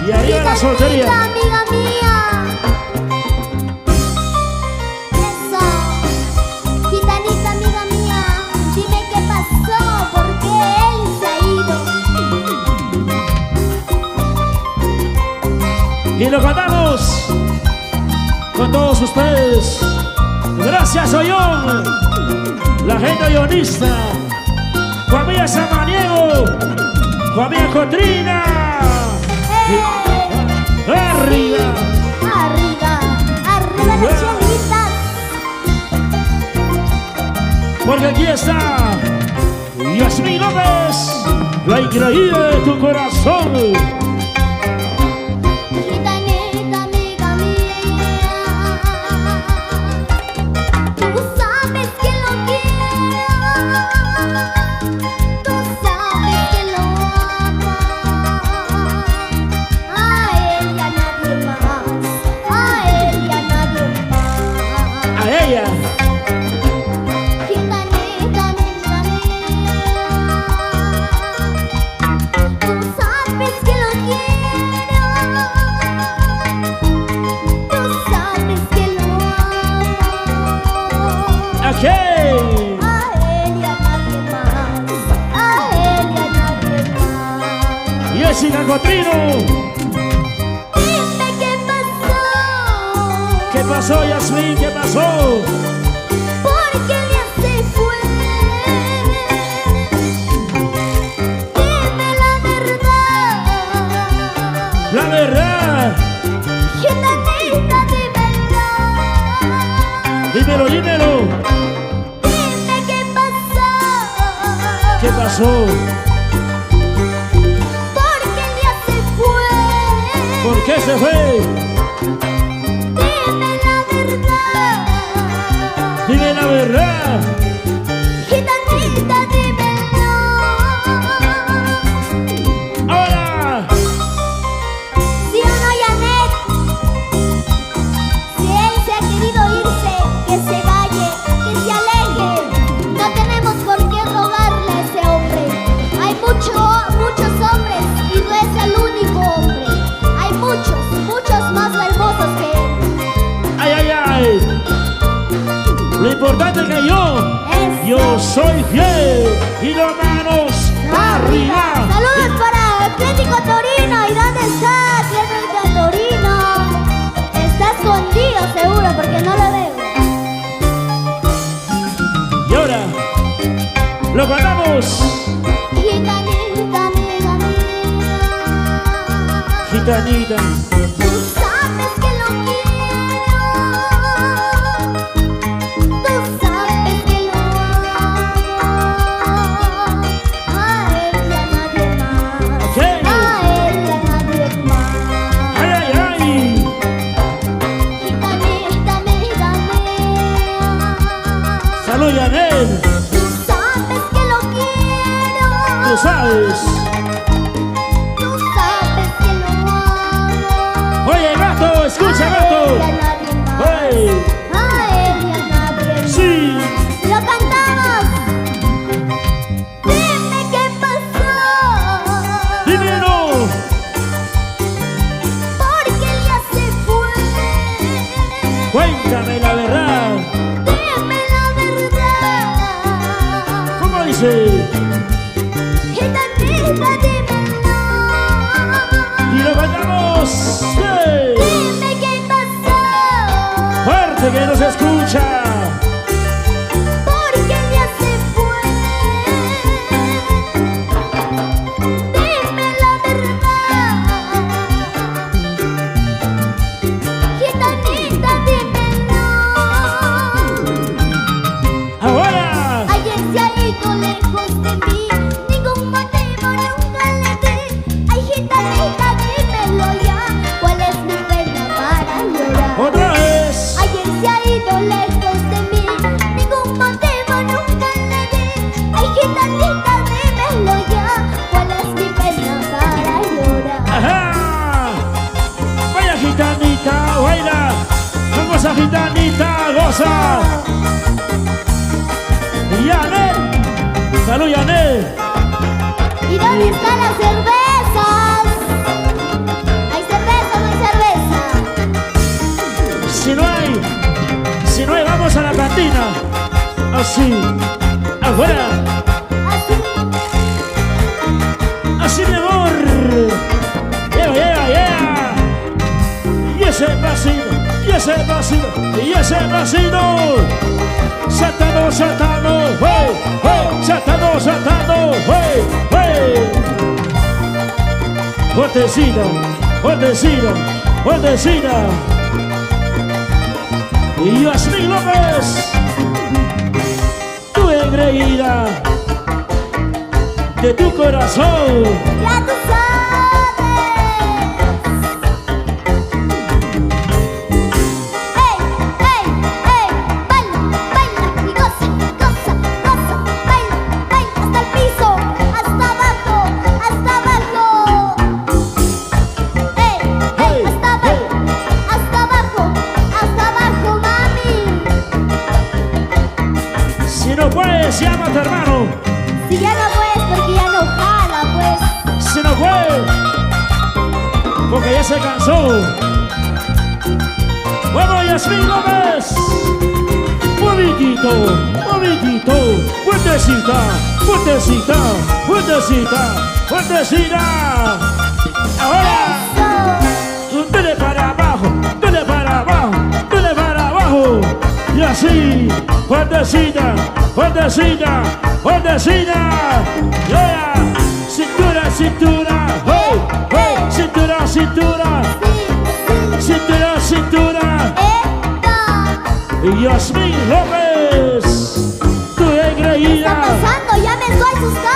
Y arriba la soltería. Amiga mía. Eso. Gitanita, amiga mía. Dime qué pasó, por qué él se ha ido. Y lo cantamos con todos ustedes. Gracias, Ollón. La gente ollonista. Familia Samaniego. Familia Cotrina. Arriba. Arriba, arriba las chelitas. Porque aquí está Yasmín López, la increíble de tu corazón. Gitanita, amiga mía. Tú sabes que lo quiero. Tú sabes que lo amo. A él y a nadie más. A él y a nadie más. A ella. Gitanita, amiga mía. Tú sabes que lo quiero. Tú sabes que lo amo. Aquí. A él y a nadie más. A él y a nadie más. Jessica Cotrino. Dime qué pasó. ¿Qué pasó, Yasmín? ¿Qué pasó? Porque él ya se fue. Dime la verdad. La verdad. Gitanita, dímelo. Dímelo, dímelo. Dime qué pasó. ¿Qué pasó? Porque él ya se fue. ¿Por qué se fue? Dime la verdad. Dime la verdad. Gitanita, dímelo. Ahora. ¿Sí o no, Janet? Si él se ha querido irse, que se vaya, que se aleje. No tenemos por qué rogarle a ese hombre. Hay muchos hombres y no es el único hombre. Hay muchos más hermosos que él. Ay, ay, ay. Lo importante es que yo soy fiel. Y las manos arriba. Saludos para Atlético Torino. ¿Y dónde está Atlético Torino? Está escondido seguro porque no lo veo. Y ahora lo cantamos. Gitanita, amiga mía. Gitanita. Tú sabes que lo quiero. Tú sabes que lo amo. A él y a nadie más. Ok. A él y a nadie más. Ay, ay, ay. Gitanita, amiga mía. Salud, Yanel. Tú sabes que lo quiero. Tú sabes. Tú sabes que lo amo. Oye, gato, escucha, A gato. él y a nadie más. Hey. A él y a nadie más. Sí. ¡Lo cantamos! Dime qué pasó. Dímelo. Porque él ya se fue. Cuéntame la verdad. Dime la verdad. ¿Cómo dice? Gitanita, dímelo. Y lo cantamos. Hey. Dime qué pasó. Fuerte que no se escucha. Porque él ya se fue. Dime la verdad. Gitanita, dímelo. Ahora. Ayer se ha ido lejos de mí. Ningún motivo nunca le di. Ay, gitanita, dímelo ya. ¿Cuál es mi pena para llorar? Otra vez. Ayer se ha ido lejos de mí. Ningún motivo nunca le di. Ay, gitanita, dímelo ya. ¿Cuál es mi pena para llorar? Ajá. Vaya gitanita, baila. Vamos a gitanita, goza. Yanel. Salud, Yanel. ¿Y dónde están las cervezas? Ay, vamos a la cantina. Así, afuera. Así, mi amor. Yeah. Y ese pasito, y ese pasito, y ese pasito. Saltando, hey, saltando, hey. Fuertecita. Y Yasmín López, tu engreída de tu corazón. Ya tú sabes. Hey, baila y goza, baila hasta el piso, hasta abajo. Hey, hasta abajo, mami. Si no puedes, llama a tu hermano. Si ya no puedes, porque ya no jala, pues. Si no puede, porque ya se cansó. Bueno, Yasmín López. Movidito. Fuertecita. Ahora. Dale para abajo. Y así, fuertecita. Yeah. Cintura. Hey. Cintura. Y Yasmín López, tu ¿Qué está engreída. pasando? Ya me estoy asustando.